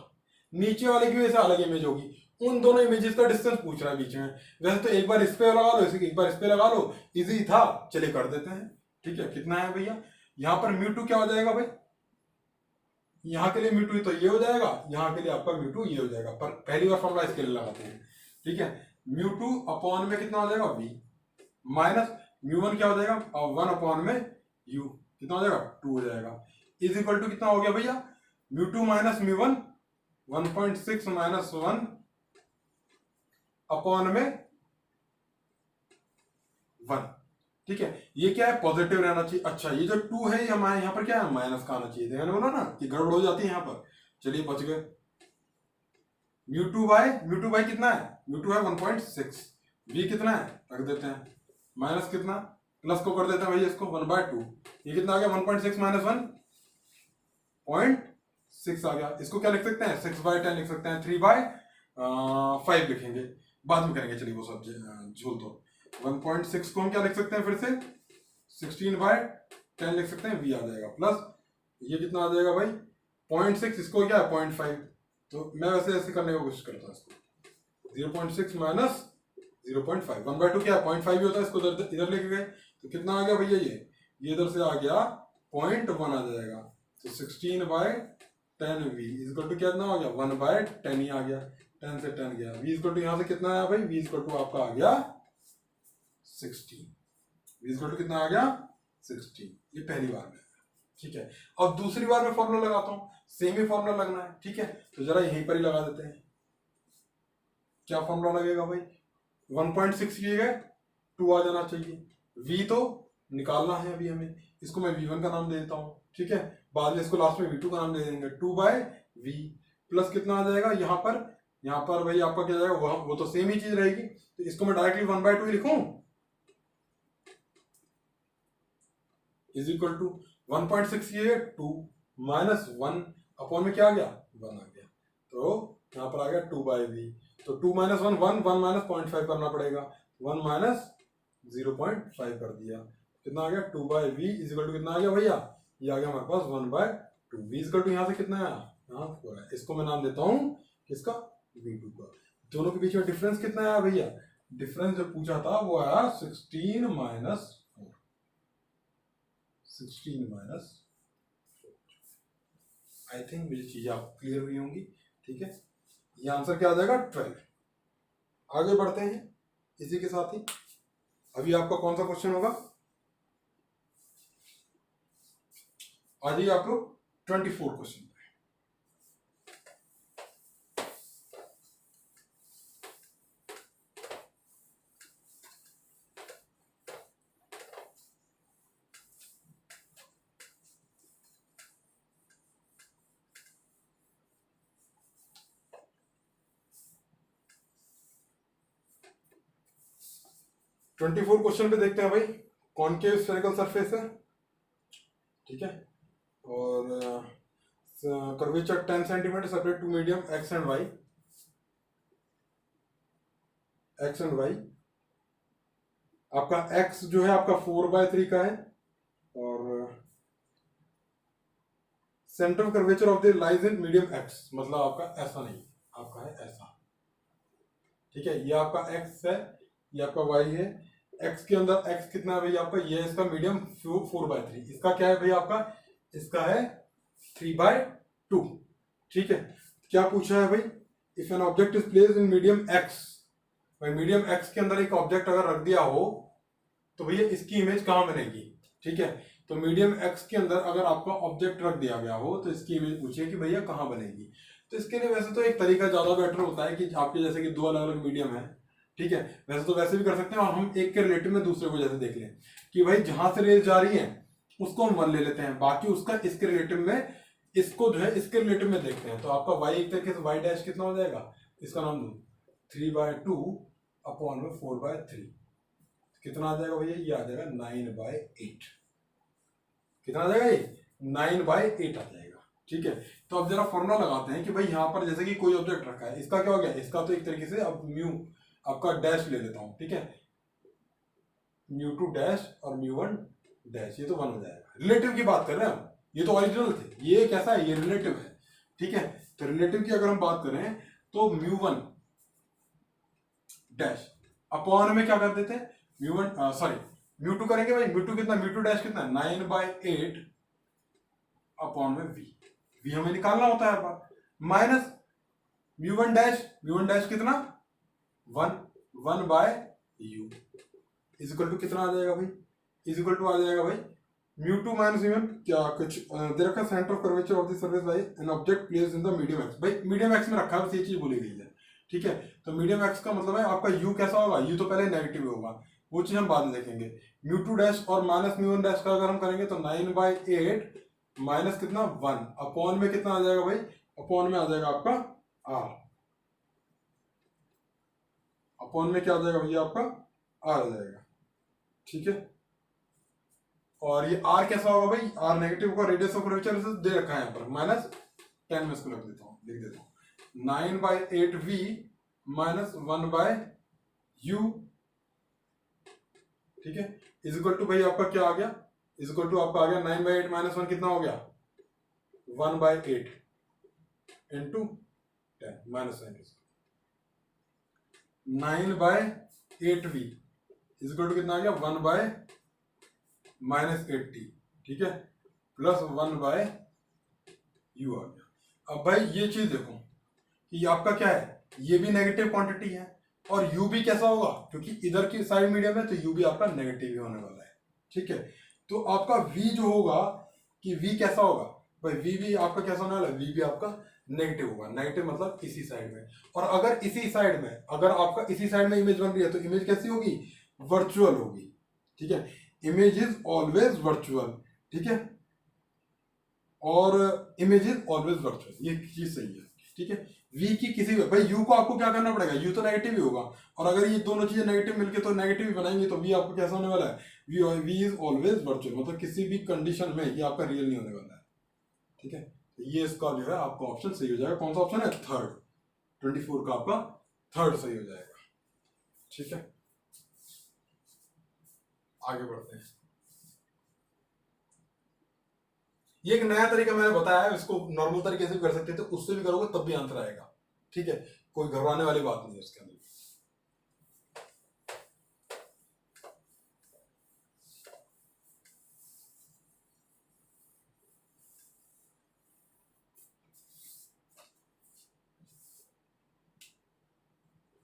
नीचे वाले की वजह से अलग इमेज होगी, उन दोनों इमेजेस का डिस्टेंस पूछ रहा है बीच में। वैसे तो एक बार इस पे लगा लो, एक बार इस पे लगा लो, इजी था, चलिए कर देते हैं। ठीक है, कितना है भैया यहाँ पर म्यू2 क्या हो जाएगा भाई, यहाँ के लिए म्यू2 तो ये हो जाएगा, यहाँ के लिए आपका म्यू2 ये हो जाएगा, पर पहली बार फॉर्मूला इसके लिए लगाते हैं। ठीक है, म्यू2 अपॉन में कितना हो जाएगा v माइनस म्यू1 क्या हो जाएगा 1 अपॉन में u कितना हो जाएगा 2 हो जाएगा, इज इक्वल टू कितना हो गया भैया म्यू2 माइनस म्यू1 1.6 माइनस 1 अपॉन में 1। ठीक है, ये क्या है पॉजिटिव रहना चाहिए। अच्छा ये जो 2 है ये हमारे यहाँ पर क्या है माइनस का आना चाहिए, मैंने बोला ना कि गड़बड़ हो जाती है यहाँ पर। चलिए बच गए, म्यू2 बाई कितना है, म्यू2 है 1.6, v कितना है रख देते हैं माइनस कितना, प्लस को कर देते हैं भाई इसको 1/2, ये कितना आ गया 1.6 माइनस 1.6 आ गया। इसको क्या लिख सकते हैं 6/10 लिख सकते हैं, 3/5 लिखेंगे, बाद में करेंगे, चलिए वो सब झूल दो। 1.6 को हम क्या लिख सकते हैं फिर से 16/10 लिख सकते हैं, v आ जाएगा, प्लस ये कितना आ जाएगा भाई 0.6, इसको क्या है 0.5, तो मैं वैसे ऐसे करने की कोशिश करता हूँ इसको 0.6 माइनस 0.5, 1/2 क्या है 0.5 ही होता है, इसको इधर लेके गए तो कितना आ गया भैया ये इधर से आ गया 0.1 आ जाएगा, तो 16/10 v इक्वल टू कितना हो गया 1/10 ही आ गया, 10 से 10 गया, v इक्वल टू यहाँ से कितना आया भाई v इक्वल टू आपका आ गया 16, v इक्वल टू कितना आ गया 16, ये पहली बार में। ठीक है, अब दूसरी बार में फॉर्मूला लगाता हूँ, सेम ही फॉर्मूला लगना है। ठीक है, तो जरा यहीं पर ही लगा देते हैं, क्या फॉर्मूला लगेगा भाई 1.6 किए गए 2 आ जाना चाहिए, v तो निकालना है अभी हमें, इसको मैं v1 का नाम दे देता हूँ। ठीक है, बाद में इसको लास्ट में v2 का नाम दे देंगे, 2/v प्लस कितना आ जाएगा यहाँ पर भाई आपका क्या जाएगा वो तो सेम ही चीज रहेगी, तो इसको मैं डायरेक्टली 1/2 लिखूं इज इक्वल टू 1.6 ये 2 माइनस 1 अपॉन में क्या आ गया 1 आ गया, तो यहाँ पर आ गया 2/v, तो 2 माइनस 1 1 1 माइनस 0.5 करना पड़ेगा, 1 माइनस 0.5 कर दिया, कितना आ गया 2/v इजिकल टू कितना आ गया भैया, ये आ गया हमारे पास 1/2। v इजिकल टू यहाँ से कितना आया, यहाँ 4 है, इसको मैं नाम देता हूँ किसका, v2 का। दोनों के बीच में डिफरेंस कितना आया भैया, डिफरेंस जो पूछा था वो आया 16 माइनस 4, 16 माइनस 4। आई थिंक मुझे चीजें आपको क्लियर हुई होंगी, ठीक है। ये आंसर क्या आ जाएगा 12। आगे बढ़ते हैं इसी के साथ ही, अभी आपका कौन सा क्वेश्चन होगा, आ जाइए आप लोग 24 क्वेश्चन पे। ट्वेंटी फोर क्वेश्चन पे देखते हैं भाई, कॉनकेव स्फेरिकल सरफेस है, ठीक है, और curvature 10 centimetre separate two medium x and y, x and y. आपका एक्स जो है आपका 4/3 का है, और central curvature of the lies in medium x, मतलब आपका ऐसा नहीं, आपका है ऐसा, ठीक है। ये आपका एक्स है, ये आपका वाई है। एक्स के अंदर एक्स कितना है भाई आपका, ये इसका मीडियम 4/3, इसका क्या है भाई आपका, इसका है 3/2, ठीक है। क्या पूछा है भाई, if an object is placed in medium x, भाई मीडियम एक्स के अंदर एक ऑब्जेक्ट अगर रख दिया हो तो भैया इसकी इमेज कहाँ बनेगी, ठीक है। तो मीडियम एक्स के अंदर अगर आपका ऑब्जेक्ट रख दिया गया हो तो इसकी इमेज पूछिए कि भैया कहाँ बनेगी। तो इसके लिए वैसे तो एक तरीका ज्यादा बेटर होता है कि आपके जैसे कि 2 अलग अलग मीडियम है, ठीक है, वैसे तो वैसे भी कर सकते हैं, और हम एक के रिलेटिव में दूसरे को जैसे देख लें कि भाई जहां से रेस जा रही है उसको हम 1 ले लेते हैं, बाकी उसका इसके रिलेटिव में, इसको जो है इसके रिलेटिव में देखते हैं। तो आपका y एक तरीके से y डैश कितना हो जाएगा, इसका नाम दो 3/2 अपॉन में 4/3, कितना आ जाएगा भैया, ये आ जाएगा 9/8, कितना आ जाएगा ये 9/8 आ जाएगा, ठीक है। तो अब जरा फॉर्मूला लगाते हैं कि भाई यहाँ पर जैसे कि कोई ऑब्जेक्ट रखा है, इसका क्या हो गया, इसका तो एक तरीके से अब म्यू आपका डैश ले लेता हूं, ठीक है, μ2 डैश और μ1 डैश, ये तो 1 हो जाएगा। रिलेटिव की बात कर रहे हैं हम, ये तो ओरिजिनल थे, ये कैसा है, ये रिलेटिव है, ठीक है। तो रिलेटिव की अगर हम बात करें तो μ1 डैश अपॉन में क्या कर देते हैं, μ1 सॉरी μ2 करेंगे भाई, μ2 कितना, μ2 डैश कितना 9/8 अपॉन में v हमें निकालना होता है हर बार, माइनस μ1 डैश कितना 1/u इजिकल टू कितना आ जाएगा भाई, इजिकल टू आ जाएगा भाई μ2 माइनस μ1, क्या कुछ दे रखा है, centre of curvature of the surface by an object placed in the medium x, भाई मीडियम एक्स में रखा है, बस ये चीज बोली गई है, ठीक है। तो मीडियम एक्स का मतलब है आपका u कैसा होगा, u तो पहले नेगेटिव होगा, वो चीज हम बाद में देखेंगे। μ2 डैश और माइनस μ1 डैश का अगर हम करेंगे तो 9/8 माइनस कितना 1 अपॉन में कितना आ जाएगा भाई, अपॉन में आ जाएगा आपका r, अपॉन में क्या आ जाएगा भैया आपका r आ जाएगा, ठीक है। और ये r कैसा होगा भाई, r नेगेटिव का, रेडियस ऑफ कर्वेचर दे रखा है यहाँ पर -10 में इसको लिख देता हूँ 9/8v माइनस 1/u, ठीक है, इजिकल टू भाई आपका क्या आ गया, इजिकल टू आपका आ गया 9/8 माइनस 1 कितना हो गया 1/8 into 10 minus 9/8v is equal to कितना आ गया 1/-80, ठीक है, प्लस 1/u आ गया। अब भाई ये चीज देखो कि आपका क्या है, ये भी नेगेटिव क्वांटिटी है और u भी कैसा होगा, क्योंकि इधर की साइड मीडियम है तो u भी आपका नेगेटिव ही होने वाला है, ठीक है। तो आपका v जो होगा कि v कैसा होगा भाई, v भी आपका कैसा होने वाला है, v भी आपका नेगेटिव होगा, नेगेटिव मतलब इसी साइड में। और अगर इसी साइड में, अगर आपका इसी साइड में इमेज बन रही है तो इमेज कैसी होगी, वर्चुअल होगी, ठीक है, इमेज इज ऑलवेज वर्चुअल, ठीक है, और इमेज इज ऑलवेज वर्चुअल, ये चीज सही है, ठीक है। v की किसी भाई u को आपको क्या करना पड़ेगा, u तो नेगेटिव ही होगा, और अगर ये दोनों चीजें नेगेटिव मिलके तो नेगेटिव ही बनाएंगे, तो v आपको कैसा होने वाला है, v इज ऑलवेज वर्चुअल, मतलब किसी भी कंडीशन में ये आपका रियल नहीं होने वाला है, ठीक है। ये इसका जो है आपका ऑप्शन सही हो जाएगा, कौन सा ऑप्शन है, थर्ड, 24 का आपका थर्ड सही हो जाएगा, ठीक है। आगे बढ़ते हैं। ये एक नया तरीका मैंने बताया है, इसको नॉर्मल तरीके से भी कर सकते थे, उससे भी करोगे तब भी आंसर आएगा। ठीक है, कोई घबराने वाली बात नहीं है इसके अंदर।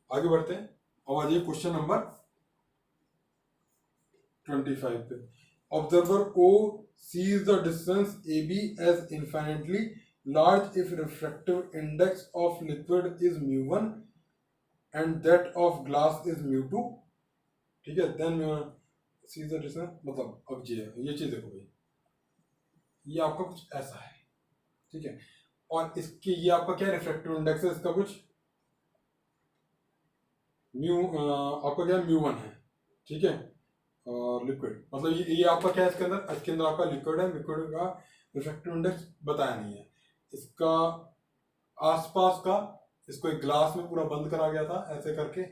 आगे बढ़ते हैं। अब आ जाइए क्वेश्चन नंबर 25 पे। Observer O sees the distance AB as infinitely large if refractive index of liquid is mu1 and that of glass is mu2। ठीक है, देन sees the distance, मतलब अब ये चीज देखो भाई, ये आपका कुछ ऐसा है, ठीक है, और इसके ये आपका क्या रिफ्रैक्टिव इंडेक्स है, इसका कुछ आपका क्या mu1 है, ठीक है, और लिक्विड मतलब ये आपका क्या है, इसके अंदर आपका लिक्विड है, लिक्विड का रिफ्रैक्टिव इंडेक्स बताया नहीं है, इसका आसपास का, इसको एक ग्लास में पूरा बंद करा गया था ऐसे करके,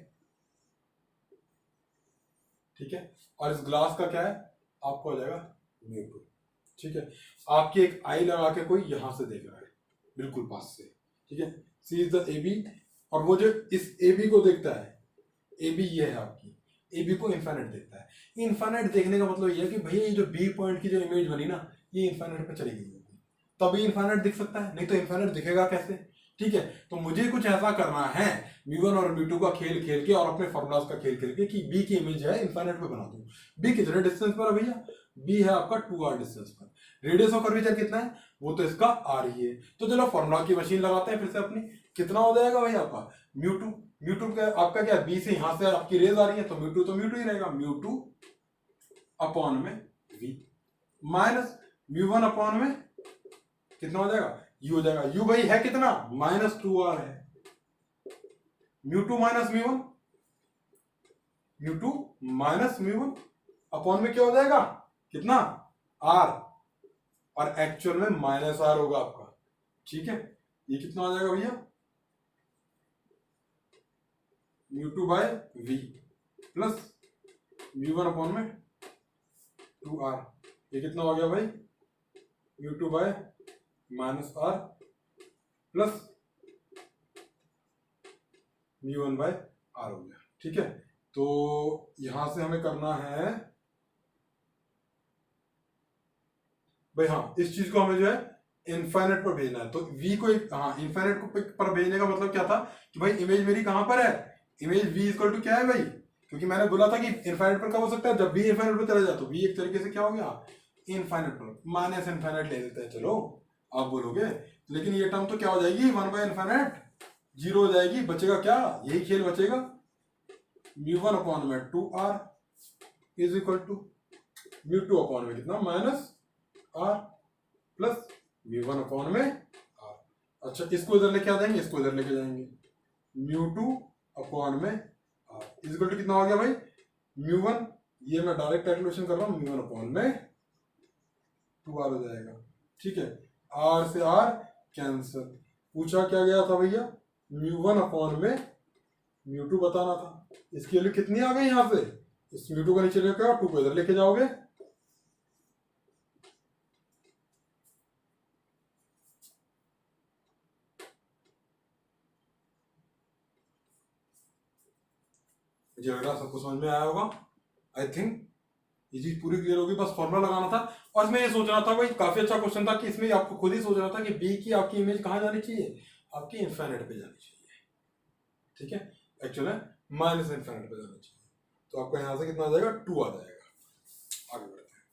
ठीक है, और इस ग्लास का क्या है आपको हो जाएगा mu2। ठीक है, आपकी एक आई लगा के कोई यहां से देख रहा है बिल्कुल पास से, ठीक है, सी इज द ए बी, और वो जो इस ए बी को देखता है, ए बी ये है आपकी, ए बी को इन्फाइनाइट देखता है। इन्फाइनाइट देखने का मतलब ये है कि भैया ये जो बी पॉइंट की जो इमेज बनी ना, ये इन्फाइनाइट पे चली गई होगी, तभी इन्फाइनाइट दिख सकता है, नहीं तो इन्फाइनाइट दिखेगा कैसे। ठीक है, तो मुझे कुछ ऐसा करना है म्यू1 और म्यू2 का खेल खेल के और अपने फॉर्मूलाज का खेल खेल के कि बी की इमेज है इन्फाइनाइट पे बना दूं। बी कितने डिस्टेंस पर है भैया, बी है आपका 2r डिस्टेंस पर, रेडियस ऑफ कर्वेचर कितना है, वो तो इसका r ही है। तो चलो फॉर्मूला की मशीन लगाते हैं फिर से अपनी, कितना हो जाएगा भाई आपका म्यू2, म्यू2 का आपका क्या, बी से यहां से आपकी रेज आ रही है तो म्यू2 ही रहेगा, म्यू2 अपॉन में v माइनस म्यू1 अपॉन में कितना हो जाएगा, यू हो जाएगा, यू भाई है कितना -2r है, म्यू2 माइनस म्यू1, म्यू2 माइनस म्यू1 अपॉन में क्या हो जाएगा कितना r, और एक्चुअल में -r होगा आपका। ठीक है, ये कितना हो जाएगा भैया म्यू2 बाय v प्लस म्यू1 अपॉन में 2r, ये कितना हो गया भाई म्यू2 बाय -r प्लस म्यू1 बाय r हो गया। ठीक है, तो यहां से हमें करना है भाई, हाँ इस चीज को हमें जो है इनफाइनाइट पर भेजना है, तो v को इनफाइनाइट पर भेजने का मतलब क्या था कि भाई इमेज मेरी कहां पर है, इमेज v इक्वल टू क्या है भाई, क्योंकि मैंने बोला था कि इनफाइनाइट पर कब हो सकता है, जब v इनफाइनाइट पर चला जाए तो v एक तरीके से क्या हो गया इनफाइनाइट पर, माइनस इनफाइनाइट ले लेते हैं, चलो आप बोलोगे, लेकिन ये टर्म तो क्या हो जाएगी 1 बाय इनफाइनाइट 0 हो जाएगी, बचेगा क्या, यही खेल बचेगा, म्यू1 अपॉन में 2r इज इक्वल टू म्यू2 अपॉन में कितना -r प्लस म्यू1 अपॉन में r। अच्छा, इसको इधर लेके आ जाएंगे, इसको इधर लेके जाएंगे, म्यू2 अपॉन में r इज इक्वल टू कितना हो गया भाई म्यू1, ये मैं डायरेक्ट कैलकुलेशन कर रहा हूं, म्यू1 अपॉन में 2r हो जाएगा। ठीक है, r से r कैंसिल, पूछा क्या गया था भैया म्यू1 अपॉन में म्यू2 बताना था, इसकी वैल्यू कितनी आ गई यहां से, इस म्यू2 को नीचे लेकर 2 को इधर लेके जाओगे, मुझे लग रहा सबको समझ में आया होगा, आई थिंक ये चीज पूरी क्लियर होगी, बस फॉर्मूला लगाना था। और इसमें ये सोचना था भाई, काफी अच्छा क्वेश्चन था कि इसमें आपको खुद ही सोचना था कि बी की आपकी इमेज कहां जानी चाहिए, आपकी इनफाइनाइट पे जानी चाहिए। ठीक है, एक्चुअली माइनस इनफाइनाइट पे जानी चाहिए, तो आपका यहां से कितना आ जाएगा 2 आ जाएगा। आगे बढ़ते हैं।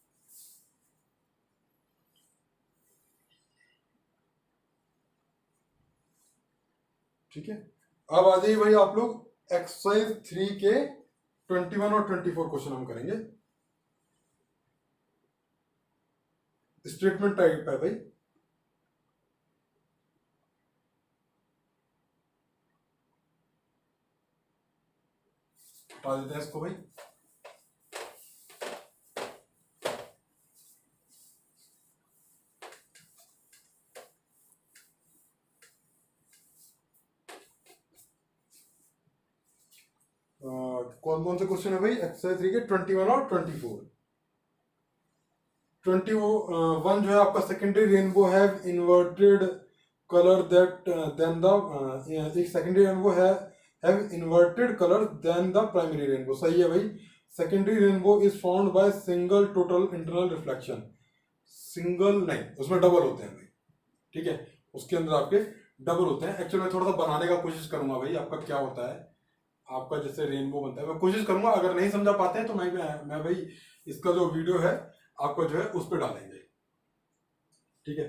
ठीक है, अब आ जाइए भाई आप लोग एक्सरसाइज 3 के 21 और 24 क्वेश्चन हम करेंगे, स्टेटमेंट टाइप है भाई। हटा देते हैं इसको भाई, कौन कौन से क्वेश्चन है भाई एक्सरसाइज 3 के 21 और 24। 21 जो है आपका secondary rainbow have inverted colour that then the एक सेकेंडरी रेनबो है have inverted colour then the primary rainbow. सही है भाई। Secondary rainbow is found by single total internal reflection. Single नहीं, उसमें डबल होते हैं भाई, ठीक है, उसके अंदर आपके डबल होते हैं। एक्चुअली मैं थोड़ा सा बनाने का कोशिश करूंगा भाई, आपका क्या होता है, आपका जैसे रेनबो बनता है, मैं कोशिश करूंगा। अगर नहीं समझा पाते हैं तो मैं भाई इसका जो वीडियो है आपको जो है उस पर डालेंगे, ठीक है।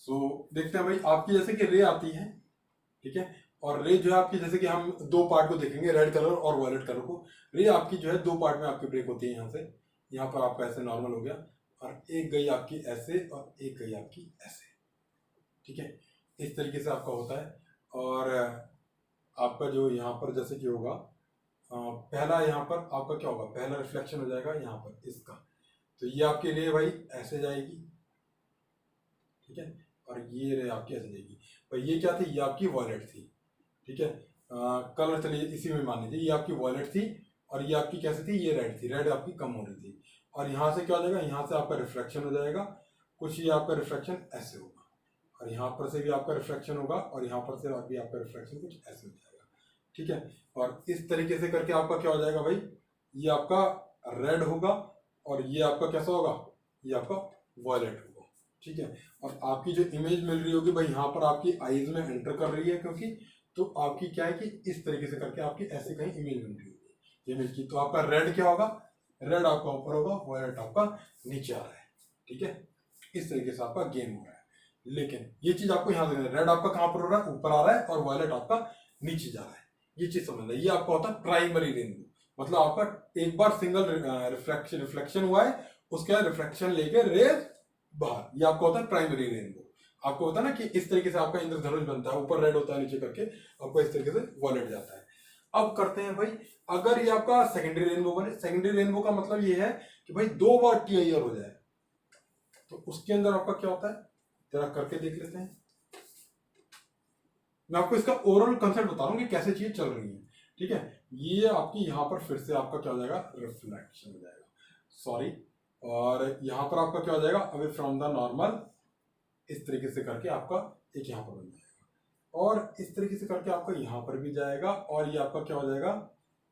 सो देखते हैं भाई, आपकी जैसे कि रे आती है, ठीक है, और रे जो है आपकी जैसे कि हम दो पार्ट को देखेंगे, रेड कलर और वायलेट कलर को। रे आपकी जो है दो पार्ट में आपकी ब्रेक होती है। यहाँ से यहाँ पर आपका ऐसे नॉर्मल हो गया, और एक गई आपकी ऐसे और एक गई आपकी ऐसे, ठीक है, इस तरीके से आपका होता है। और आपका जो यहाँ पर जैसे कि होगा, पहला यहाँ पर आपका क्या होगा, पहला रिफ्लेक्शन हो जाएगा यहाँ पर इसका, तो ये आपकी रे भाई ऐसे जाएगी, ठीक है, और ये रे आपकी ऐसे जाएगी भाई। ये क्या थी, ये आपकी वॉयलेट थी, ठीक है। कलर चलिए इसी में मान लीजिए, ये आपकी वॉयलेट थी और ये आपकी कैसे थी, ये रेड थी, रेड आपकी कम हो रही थी। और यहाँ से क्या हो जाएगा, यहाँ से आपका रिफ्लेक्शन हो जाएगा कुछ, ये आपका रिफ्लेक्शन ऐसे होगा, और यहाँ पर से भी आपका रिफ्लेक्शन होगा, और यहाँ पर से भी आपका रिफ्लेक्शन कुछ ऐसे हो जाएगा, ठीक है। और इस तरीके से करके आपका क्या हो जाएगा भाई, ये आपका रेड होगा और ये आपका कैसा होगा, ये आपका वॉयलेट होगा, ठीक है। और आपकी जो इमेज मिल रही होगी भाई, यहाँ पर आपकी आईज में एंटर कर रही है, क्योंकि तो आपकी क्या है कि इस तरीके से करके आपकी ऐसे कहीं इमेज मिल रही होगी इमेज की। तो आपका रेड क्या होगा, रेड आपका ऊपर होगा, वॉयलेट आपका नीचे आ रहा है, ठीक है। इस तरीके से आपका गेम हो रहा है। लेकिन ये चीज आपको यहाँ से, रेड आपका कहाँ पर हो रहा है, ऊपर आ रहा है, और वॉयलेट आपका नीचे जा रहा है, ये चीज समझना। ये आपका होता है प्राइमरी रेनबो, मतलब आपका एक बार सिंगल रिफ्लेक्शन हुआ है, उसके बाद रिफ्लेक्शन लेके रेज बाहर, ये आपका होता है प्राइमरी रेनबो। आपको होता है ना कि इस तरीके से आपका इंद्रधनुष बनता है, ऊपर रेड होता है, नीचे करके आपको इस तरीके से वॉयलेट जाता है। अब करते हैं भाई, अगर ये आपका सेकेंडरी रेनबो बने, सेकेंडरी रेनबो का मतलब ये है कि भाई दो बार टीआईआर हो जाए, तो उसके अंदर आपका क्या होता है, जरा करके देख लेते हैं। मैं आपको इसका ओवरऑल कंसेप्ट बता रहा हूँ कि कैसे चीज चल रही है, ठीक है। ये आपकी यहाँ पर फिर से आपका क्या हो जाएगा, रिफ्लेक्शन हो जाएगा, सॉरी, और यहाँ पर आपका क्या हो जाएगा, अवे फ्रॉम द नॉर्मल, इस तरीके से करके आपका एक यहाँ पर बन जाएगा, और इस तरीके से करके आपका यहाँ पर भी जाएगा, और ये आपका क्या हो जाएगा,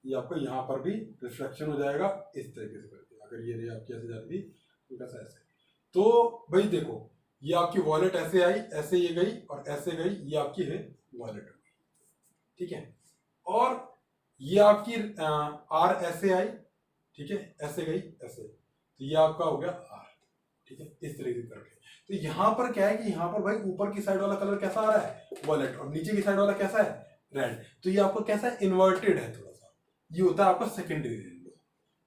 ये आपका यहाँ पर भी रिफ्लेक्शन हो जाएगा इस तरीके से करके। अगर ये रे आपकी ऐसे जाती तो कैसा ऐसे, तो भाई देखो, ये आपकी वॉयलेट ऐसे आई, ऐसे ये गई और ऐसे गई, ये आपकी है वॉयलेट हो गई, ठीक है। और ये आपकी आर ऐसे आई, ठीक है, ऐसे गई ऐसे, तो ये आपका हो गया आर, ठीक है, इस तरीके से करके। तो यहाँ पर क्या है कि यहाँ पर भाई ऊपर की साइड वाला कलर कैसा आ रहा है, वॉयलेट, और नीचे की साइड वाला कैसा है, रेड। तो ये आपको कैसा है, इन्वर्टेड है थोड़ा सा, ये होता है आपका सेकेंडरी रेनबो।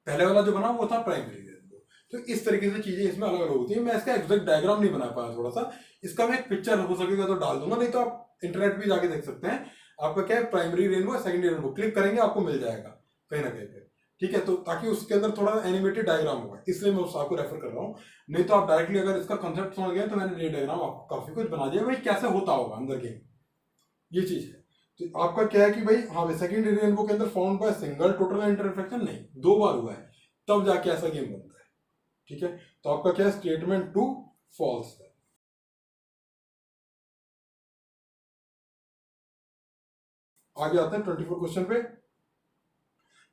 पहले वाला जो बना वो था प्राइमरी रेनबो। तो इस तरीके से चीजें इसमें अलग अलग होती है। मैं इसका एग्जैक्ट डायग्राम नहीं बना पाया, थोड़ा सा इसका मैं एक पिक्चर हो सकेगा तो डाल दूंगा, नहीं तो आप इंटरनेट पे जाके देख सकते हैं। आपका क्या है, primary rainbow, secondary rainbow, click करेंगे आपको मिल जाएगा कहीं ना कहीं पे, ठीक है। तो ताकि उसके अंदर थोड़ा एनिमेटेड डायग्राम होगा, इसलिए मैं उस आपको रेफर कर रहा हूँ। नहीं तो आप डायरेक्टली अगर इसका कंसेप्ट समझ गए तो मैंने ये डायग्राम आपको काफी कुछ बना दिया भाई, कैसे होता होगा अंदर गेम, ये चीज है। तो आपका क्या है कि भाई हाँ भाई, सेकेंडरी रेनबो के अंदर फाउंड बाय सिंगल टोटल इंटरफेक्शन नहीं, दो बार हुआ है, तब जाके ऐसा गेम बनता है, ठीक है। तो आपका क्या है, स्टेटमेंट 2 फॉल्स है। आगे आते हैं 24 क्वेश्चन पे।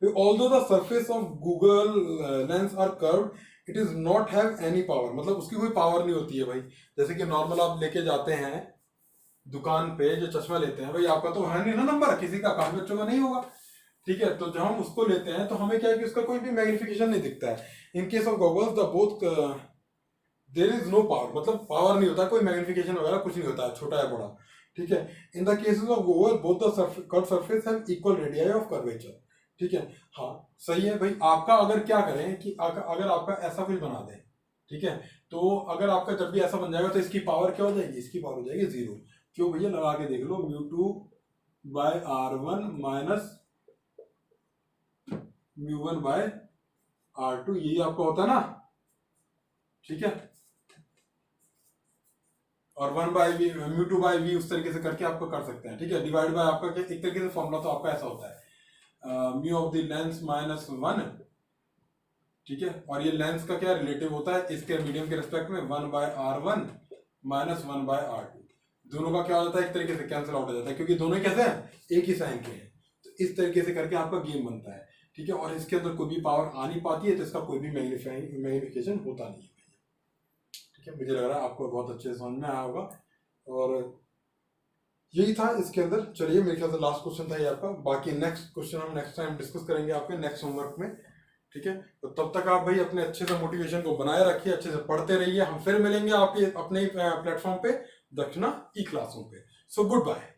Although the surface of Google lens are curved, it is not have any power, मतलब उसकी कोई पावर नहीं होती है भाई। जैसे कि नॉर्मल आप लेके जाते हैं दुकान पे, जो चश्मा लेते हैं भाई, आपका तो है नहीं ना नंबर, किसी का, काफी बच्चों का नहीं होगा, ठीक है। तो जब हम उसको लेते हैं तो हमें क्या है कि उसका कोई भी मैग्निफिकेशन नहीं दिखता है। In case of goggles the both there is no power, मतलब पावर नहीं होता, कोई मैग्निफिकेशन वगैरह कुछ नहीं होता है, छोटा है बड़ा, ठीक है। In the cases of Google both the curve surface have equal radii of curvature, ठीक है। हाँ सही है भाई। आपका अगर क्या करें कि अगर आपका ऐसा कुछ बना दें, ठीक है, तो अगर आपका जब भी ऐसा बन जाएगा तो इसकी पावर क्या हो जाएगी, इसकी पावर हो जाएगी 0। क्यों भैया, लगा के देख लो, μ2 bye r1 minus μ1 bye r2, यही आपका होता है ना, ठीक है। और 1 बाय वी, μ2 बाय वी, उस तरीके से करके आपको कर सकते हैं, ठीक है। डिवाइड बाय आपका एक तरीके से फॉर्मूला तो आपका ऐसा होता है। Mu of the lens minus 1, ठीक है, और ये लेंस का क्या रिलेटिव होता है इसके मीडियम के रिस्पेक्ट में 1/r1 माइनस 1/r2। दोनों का क्या हो जाता है, एक तरीके से कैंसिल आउट हो जाता है क्योंकि दोनों कैसे हैं, एक ही साइन के हैं। तो इस तरीके से करके आपका गेम बनता है, ठीक है, और इसके अंदर कोई भी पावर आ नहीं पाती है तो इसका कोई भी मैग्निफिकेशन होता नहीं है, ठीक है। मुझे लग रहा है आपको बहुत अच्छे से समझ में आया होगा और यही था इसके अंदर। चलिए मेरे ख्याल से लास्ट क्वेश्चन था ये आपका, बाकी नेक्स्ट क्वेश्चन हम नेक्स्ट टाइम डिस्कस करेंगे आपके नेक्स्ट होमवर्क में, ठीक है। तो तब तक आप भाई अपने अच्छे से मोटिवेशन को बनाए रखिए, अच्छे से पढ़ते रहिए। हम फिर मिलेंगे आपके अपने प्लेटफॉर्म पे दक्षिणा ई क्लासों पे। So good bye.